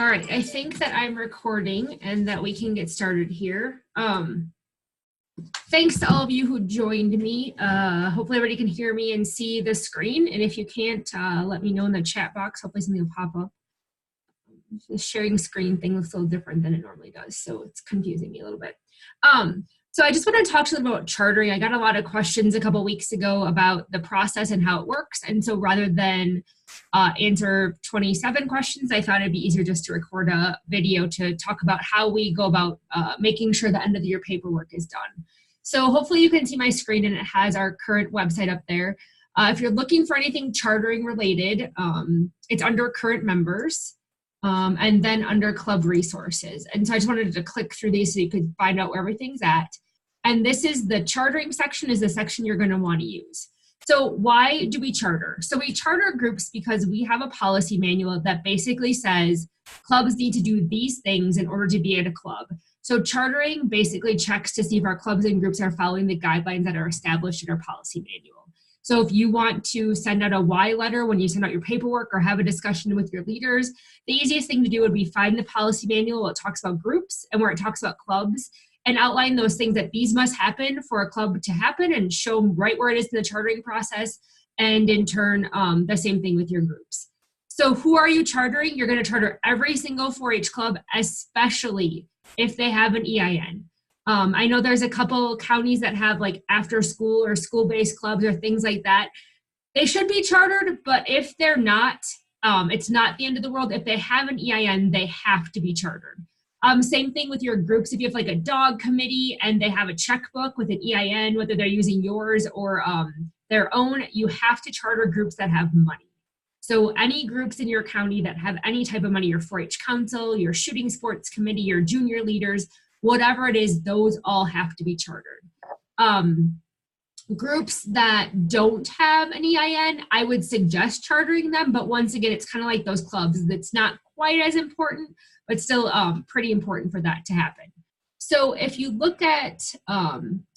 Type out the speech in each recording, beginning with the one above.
All right, I think that I'm recording and that we can get started here. Thanks to all of you who joined me. Hopefully everybody can hear me and see the screen. And if you can't, let me know in the chat box. Hopefully something will pop up. The sharing screen thing looks a little different than it normally does, so it's confusing me a little bit. So I just want to talk to them about chartering. I got a lot of questions a couple weeks ago about the process and how it works. And so rather than answer 27 questions, I thought it'd be easier just to record a video to talk about how we go about making sure the end of the year paperwork is done. So hopefully you can see my screen and it has our current website up there. If you're looking for anything chartering related, it's under current members. And then under club resources. And so I just wanted to click through these so you could find out where everything's at. And this is the chartering section, is the section you're going to want to use. So why do we charter? So we charter groups because we have a policy manual that basically says clubs need to do these things in order to be at a club. So chartering basically checks to see if our clubs and groups are following the guidelines that are established in our policy manual. So if you want to send out a why letter when you send out your paperwork or have a discussion with your leaders, the easiest thing to do would be find the policy manual where it talks about groups and where it talks about clubs and outline those things that these must happen for a club to happen and show them right where it is in the chartering process, and in turn, the same thing with your groups. So who are you chartering? You're going to charter every single 4-H club, especially if they have an EIN. I know there's a couple counties that have like after school or school-based clubs or things like that. They should be chartered, but if they're not, it's not the end of the world. If they have an EIN, they have to be chartered. Same thing with your groups. If you have like a dog committee and they have a checkbook with an EIN, whether they're using yours or their own, you have to charter groups that have money. So any groups in your county that have any type of money, your 4-H council, your shooting sports committee, your junior leaders, whatever it is, those all have to be chartered. Groups that don't have an EIN, I would suggest chartering them, but once again, it's kind of like those clubs. It's not quite as important, but still pretty important for that to happen. So if you look at,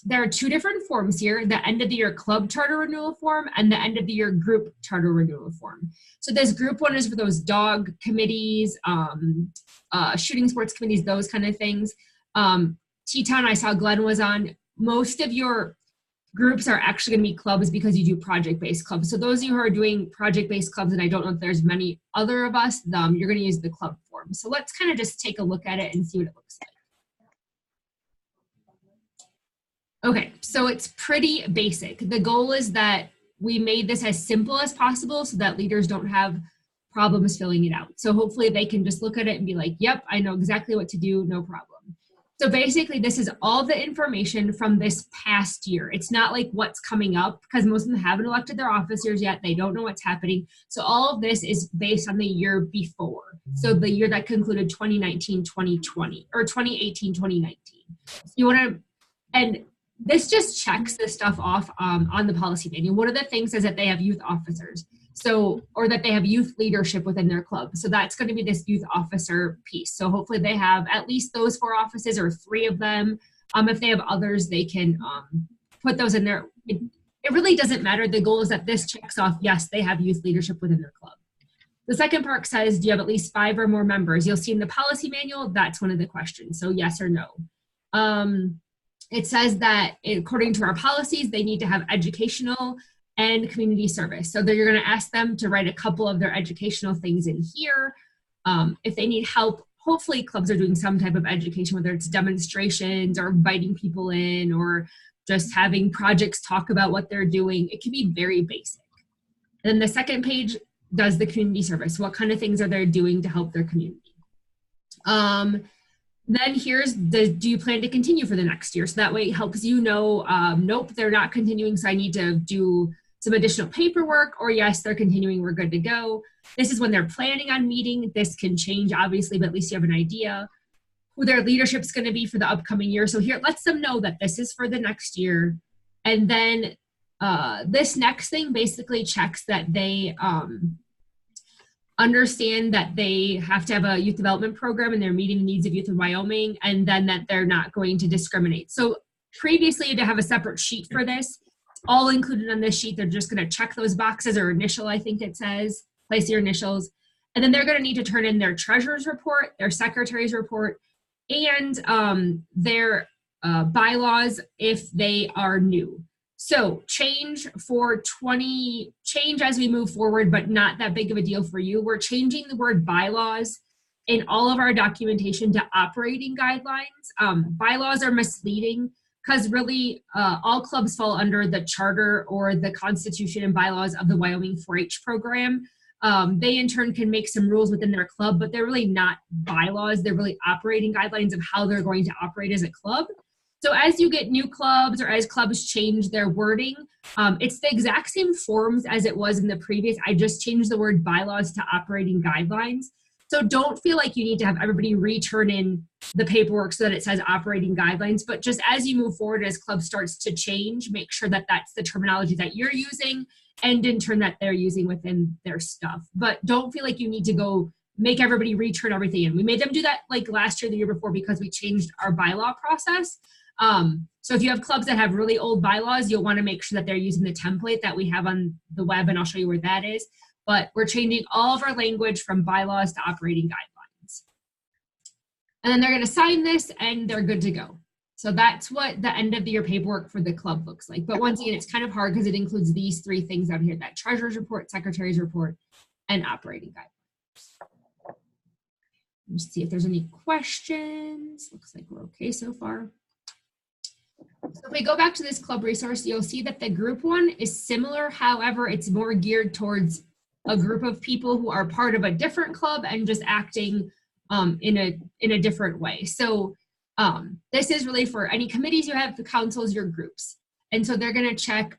there are two different forms here, the end of the year club charter renewal form and the end of the year group charter renewal form. So this group one is for those dog committees, shooting sports committees, those kind of things. T-Town, I saw Glenn was on. Most of your groups are actually going to be clubs because you do project-based clubs. So those of you who are doing project-based clubs, and I don't know if there's many other of us, you're going to use the club form. So let's kind of just take a look at it and see what it looks like. Okay, so it's pretty basic. The goal is that we made this as simple as possible so that leaders don't have problems filling it out. So hopefully they can just look at it and be like, yep, I know exactly what to do, no problem. So basically this is all the information from this past year. It's not like what's coming up because most of them haven't elected their officers yet. They don't know what's happening. So all of this is based on the year before. So the year that concluded 2019-2020 or 2018-2019. So you want to, and this just checks this stuff off on the policy manual. One of the things is that they have youth officers. So, or that they have youth leadership within their club. So that's going to be this youth officer piece. So hopefully they have at least those 4 offices or 3 of them. If they have others, they can put those in there. It really doesn't matter. The goal is that this checks off, yes, they have youth leadership within their club. The second part says, do you have at least 5 or more members? You'll see in the policy manual, that's one of the questions. So yes or no. It says that according to our policies, they need to have educational and community service. So you're going to ask them to write a couple of their educational things in here. If they need help, hopefully clubs are doing some type of education, whether it's demonstrations or inviting people in or just having projects talk about what they're doing. It can be very basic. And then the second page does the community service. What kind of things are they doing to help their community? Then here's do you plan to continue for the next year? So that way it helps you know, nope, they're not continuing, so I need to do some additional paperwork, or yes, they're continuing, we're good to go. This is when they're planning on meeting. This can change, obviously, but at least you have an idea who their leadership's going to be for the upcoming year. So here, it lets them know that this is for the next year. And then this next thing basically checks that they understand that they have to have a youth development program and they're meeting the needs of youth in Wyoming, and then that they're not going to discriminate. So previously, you had to have a separate sheet for this. All included on this sheet. They're just going to check those boxes or initial, I think it says, place your initials. And then they're going to need to turn in their treasurer's report, their secretary's report, and their bylaws if they are new. So change as we move forward, but not that big of a deal for you. We're changing the word bylaws in all of our documentation to operating guidelines. Bylaws are misleading because really all clubs fall under the charter or the constitution and bylaws of the Wyoming 4-H program. They in turn can make some rules within their club, but they're really not bylaws. They're really operating guidelines of how they're going to operate as a club. So as you get new clubs or as clubs change their wording, it's the exact same forms as it was in the previous. I just changed the word bylaws to operating guidelines. So don't feel like you need to have everybody return in the paperwork so that it says operating guidelines, but just as you move forward, as club starts to change, make sure that that's the terminology that you're using and in turn that they're using within their stuff. But don't feel like you need to go make everybody return everything in. We made them do that like last year, the year before, because we changed our bylaw process. So if you have clubs that have really old bylaws, you'll want to make sure that they're using the template that we have on the web, and I'll show you where that is. But we're changing all of our language from bylaws to operating guidelines. And then they're going to sign this and they're good to go. So that's what the end of the year paperwork for the club looks like. But once again, it's kind of hard because it includes these three things out here: that treasurer's report, secretary's report, and operating guidelines. Let's see if there's any questions. Looks like we're okay so far. So if we go back to this club resource, you'll see that the group one is similar. However, it's more geared towards a group of people who are part of a different club and just acting in a different way. So this is really for any committees you have, the councils, your groups. And so they're going to check,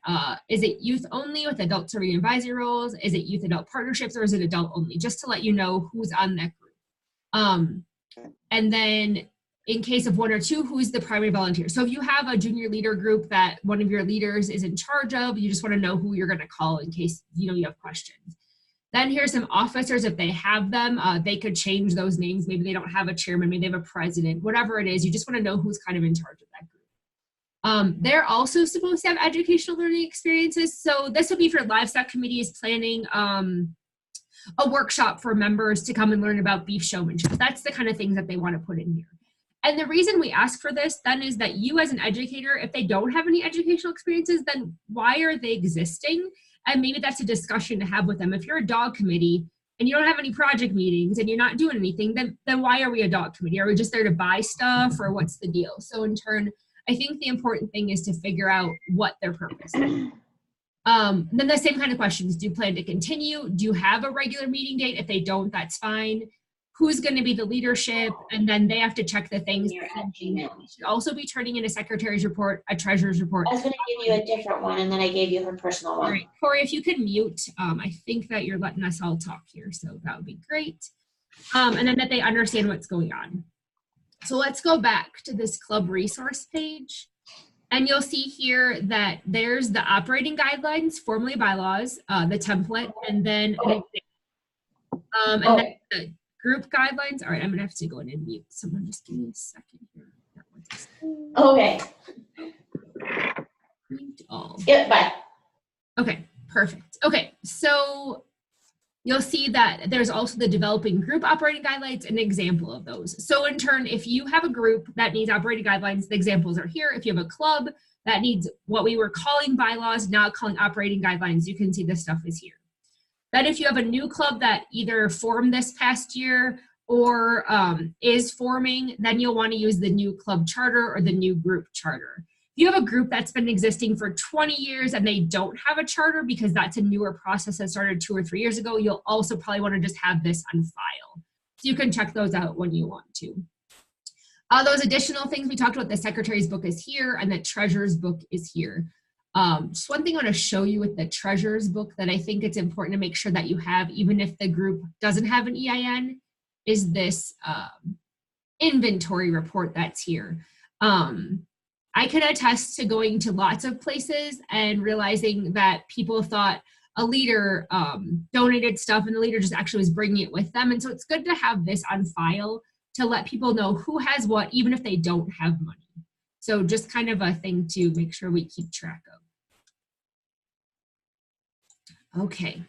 is it youth only with adult serving advisory roles? Is it youth adult partnerships, or is it adult only? Just to let you know who's on that group. And then in case of one or two, who's the primary volunteer? So if you have a junior leader group that one of your leaders is in charge of, you just want to know who you're going to call in case you have questions. Then here's some officers, if they have them, they could change those names. Maybe they don't have a chairman, maybe they have a president, whatever it is, you just want to know who's kind of in charge of that group. They're also supposed to have educational learning experiences. So this would be for livestock committees planning a workshop for members to come and learn about beef showmanship. That's the kind of things that they want to put in here. And the reason we ask for this then is that you as an educator, if they don't have any educational experiences, then why are they existing? And maybe that's a discussion to have with them. If you're a dog committee and you don't have any project meetings and you're not doing anything, then why are we a dog committee? Are we just there to buy stuff, or what's the deal? So in turn, I think the important thing is to figure out what their purpose is. Then the same kind of questions. Do you plan to continue? Do you have a regular meeting date? If they don't, that's fine. Who's going to be the leadership? And then they have to check the things. You should also be turning in a secretary's report, a treasurer's report. I was going to give you a different one, and then I gave you her personal one. All right, Corey, if you could mute, I think that you're letting us all talk here, so that would be great. And then that they understand what's going on. So let's go back to this club resource page. And you'll see here that there's the operating guidelines, formerly bylaws, the template, and then an example. And then the group guidelines. All right, I'm gonna have to go in and mute. Someone just give me a second here. Okay. Mute all. Yep, bye. Okay, perfect. Okay, so you'll see that there's also the developing group operating guidelines, an example of those. So in turn, if you have a group that needs operating guidelines, the examples are here. If you have a club that needs what we were calling bylaws, now calling operating guidelines, you can see this stuff is here. Then if you have a new club that either formed this past year or is forming, then you'll want to use the new club charter or the new group charter. If you have a group that's been existing for 20 years and they don't have a charter because that's a newer process that started 2 or 3 years ago, you'll also probably want to just have this on file. So you can check those out when you want to. Those additional things we talked about, the secretary's book is here and the treasurer's book is here. Just one thing I want to show you with the treasurer's book that I think it's important to make sure that you have, even if the group doesn't have an EIN, is this inventory report that's here. I could attest to going to lots of places and realizing that people thought a leader donated stuff and the leader just actually was bringing it with them. And so it's good to have this on file to let people know who has what, even if they don't have money. So just kind of a thing to make sure we keep track of. Okay,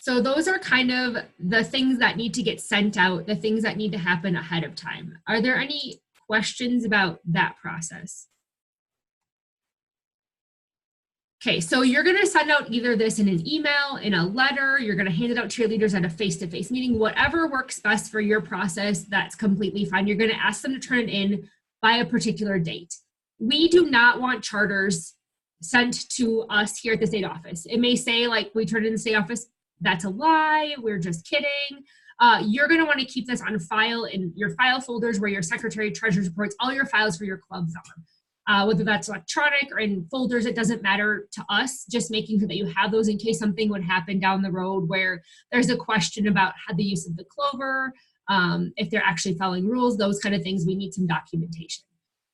So those are kind of the things that need to get sent out, the things that need to happen ahead of time. Are there any questions about that process? Okay, so you're going to send out either this in an email, in a letter, you're going to hand it out to your leaders at a face-to-face meeting, whatever works best for your process, that's completely fine. You're going to ask them to turn it in by a particular date. We do not want charters sent to us here at the state office. It may say like we turn it in the state office. That's a lie. We're just kidding. You're going to want to keep this on file in your file folders where your secretary, treasurer's reports, all your files for your clubs are. Whether that's electronic or in folders, it doesn't matter to us, just making sure that you have those in case something would happen down the road where there's a question about how the use of the Clover, if they're actually following rules, those kind of things, we need some documentation.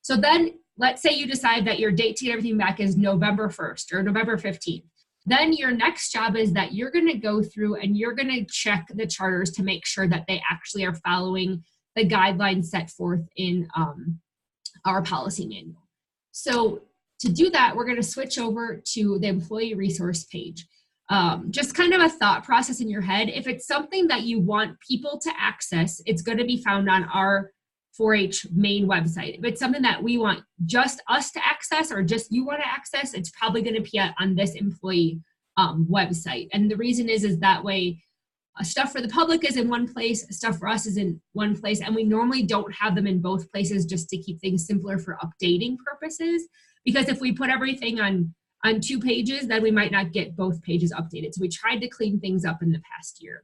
So then let's say you decide that your date to get everything back is November 1st or November 15th. Then your next job is that you're going to go through and you're going to check the charters to make sure that they actually are following the guidelines set forth in our policy manual. So to do that, we're going to switch over to the employee resource page. Just kind of a thought process in your head. If it's something that you want people to access, it's going to be found on our 4-H main website. If it's something that we want just us to access or just you want to access, it's probably going to be on this employee website. And the reason is that way stuff for the public is in one place, stuff for us is in one place, and we normally don't have them in both places just to keep things simpler for updating purposes. Because if we put everything on 2 pages, then we might not get both pages updated. So we tried to clean things up in the past year.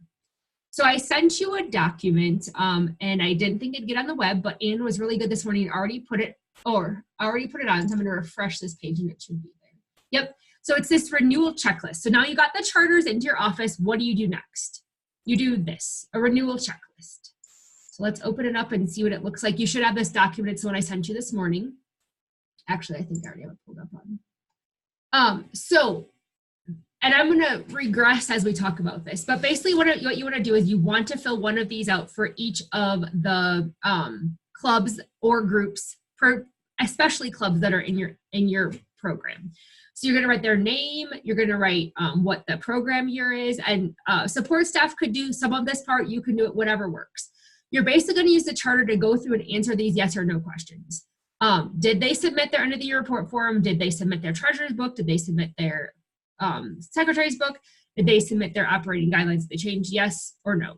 So I sent you a document, and I didn't think it'd get on the web, but Ann was really good this morning and already put it on. So I'm going to refresh this page and it should be there. Yep. So it's this renewal checklist. So now you got the charters into your office. What do you do next? You do this, a renewal checklist. So let's open it up and see what it looks like. You should have this document. It's the one I sent you this morning. Actually, I think I already have it pulled up on. And I'm going to regress as we talk about this, but basically what you want to do is you want to fill one of these out for each of the clubs or groups, especially clubs that are in your program. So you're going to write their name, you're going to write what the program year is, and support staff could do some of this part, you can do it, whatever works. You're basically going to use the charter to go through and answer these yes or no questions. Did they submit their end of the year report form? Did they submit their treasurer's book? Did they submit their secretary's book? Did they submit their operating guidelines? Did they change, yes or no?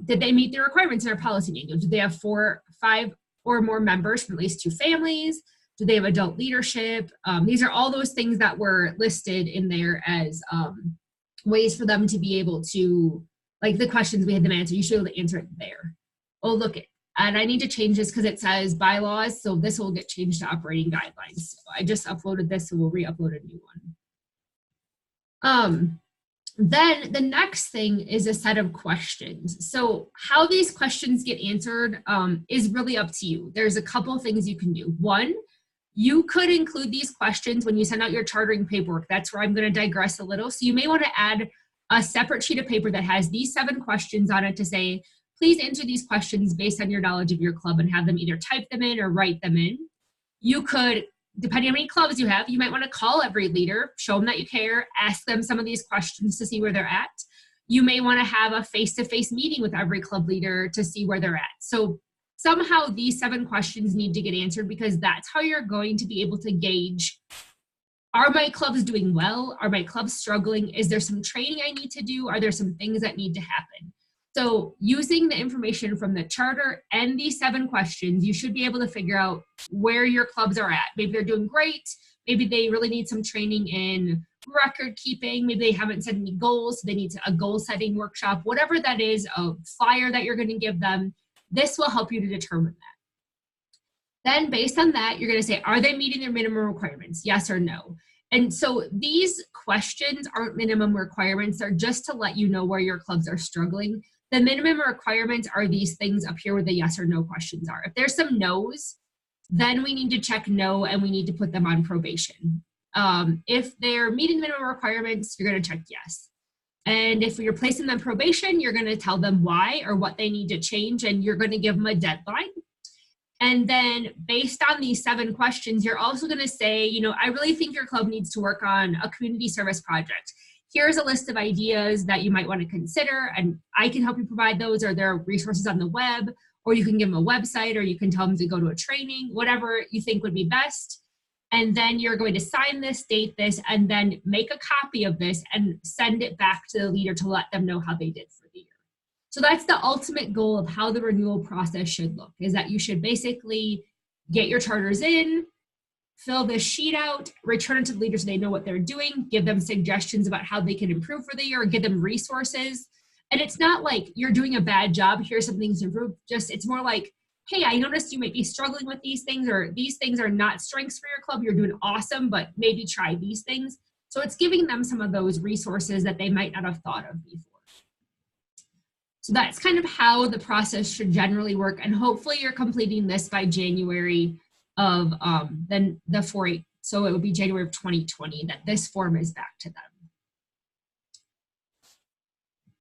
Did they meet the requirements in our policy manual? Did they have 4, 5 or more members from at least 2 families? Do they have adult leadership? These are all those things that were listed in there as ways for them to be able to, like the questions we had them answer, you should be able to answer it there. Oh, look it. And I need to change this because it says bylaws, so this will get changed to operating guidelines. So I just uploaded this, so we'll re-upload a new one. Then the next thing is a set of questions. So how these questions get answered is really up to you. There's a couple things you can do. One, you could include these questions when you send out your chartering paperwork. That's where I'm going to digress a little. So you may want to add a separate sheet of paper that has these 7 questions on it to say, please answer these questions based on your knowledge of your club, and have them either type them in or write them in. You could, depending on how many clubs you have, you might want to call every leader, show them that you care, ask them some of these questions to see where they're at. You may want to have a face-to-face meeting with every club leader to see where they're at. So somehow these 7 questions need to get answered, because that's how you're going to be able to gauge, are my clubs doing well? Are my clubs struggling? Is there some training I need to do? Are there some things that need to happen? So using the information from the charter and these 7 questions, you should be able to figure out where your clubs are at. Maybe they're doing great. Maybe they really need some training in record keeping. Maybe they haven't set any goals, so they need a goal setting workshop. Whatever that is, a flyer that you're going to give them, this will help you to determine that. Then based on that, you're going to say, are they meeting their minimum requirements? Yes or no. And so these questions aren't minimum requirements. They're just to let you know where your clubs are struggling. The minimum requirements are these things up here where the yes or no questions are. If there's some no's, then we need to check no and we need to put them on probation. If they're meeting minimum requirements, you're going to check yes. And if you're placing them on probation, you're going to tell them why or what they need to change, and you're going to give them a deadline. And then based on these 7 questions, you're also going to say, I really think your club needs to work on a community service project. here's a list of ideas that you might want to consider, and I can help you provide those, or there are resources on the web, or you can give them a website, or you can tell them to go to a training, whatever you think would be best. And then you're going to sign this, date this, and then make a copy of this and send it back to the leader to let them know how they did for the year. So that's the ultimate goal of how the renewal process should look, is that you should basically get your charters in, fill this sheet out, return it to the leaders so they know what they're doing, give them suggestions about how they can improve for the year, or give them resources. And it's not like you're doing a bad job, here's some things to improve. Just, it's more like, hey, I noticed you might be struggling with these things, or these things are not strengths for your club. You're doing awesome, but maybe try these things. So it's giving them some of those resources that they might not have thought of before. So that's kind of how the process should generally work. And hopefully you're completing this by January of then the 4-8. So it would be January of 2020 that this form is back to them.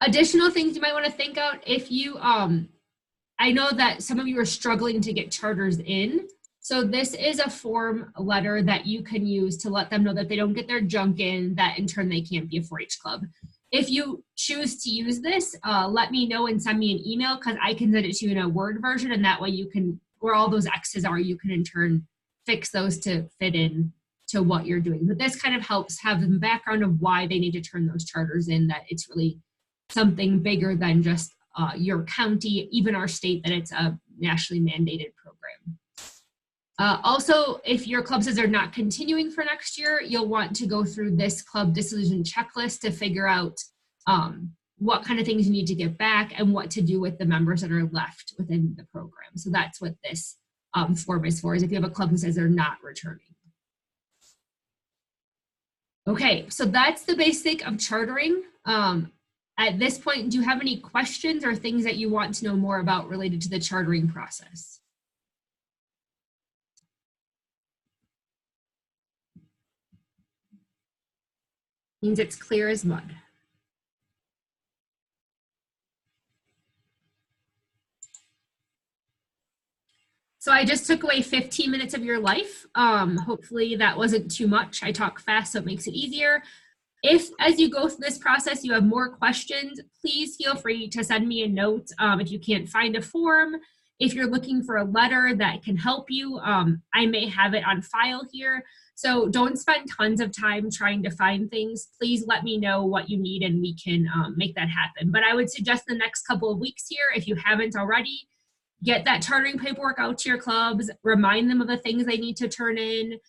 Additional things you might want to think out if you, I know that some of you are struggling to get charters in. So this is a form letter that you can use to let them know that they don't get their junk in, that in turn they can't be a 4-H club. If you choose to use this, let me know and send me an email, because I can send it to you in a Word version, and that way you can, where all those X's are, you can in turn fix those to fit in to what you're doing. But this kind of helps have the background of why they need to turn those charters in, that it's really something bigger than just your county, even our state, that it's a nationally mandated program. Also, if your club says they're not continuing for next year, you'll want to go through this club dissolution checklist to figure out what kind of things you need to get back and what to do with the members that are left within the program. So that's what this form is for, is if you have a club who says they're not returning. Okay, so that's the basic of chartering. At this point, do you have any questions or things that you want to know more about related to the chartering process? Means it's clear as mud. So I just took away 15 minutes of your life. Hopefully that wasn't too much. I talk fast, so it makes it easier. If, as you go through this process, you have more questions, please feel free to send me a note. If you can't find a form, if you're looking for a letter that can help you, I may have it on file here. So don't spend tons of time trying to find things. Please let me know what you need and we can make that happen. But I would suggest the next couple of weeks here, if you haven't already, get that chartering paperwork out to your clubs, remind them of the things they need to turn in.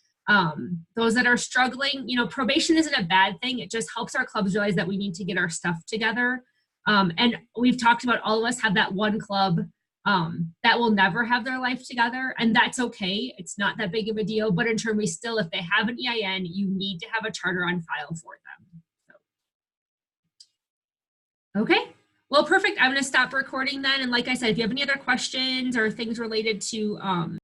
Those that are struggling, you know, probation isn't a bad thing. It just helps our clubs realize that we need to get our stuff together. And we've talked about, all of us have that one club that will never have their life together, and that's okay. It's not that big of a deal, but in turn, we still, if they have an EIN, you need to have a charter on file for them. So. Okay. Well, perfect. I'm going to stop recording then. And like I said, if you have any other questions or things related to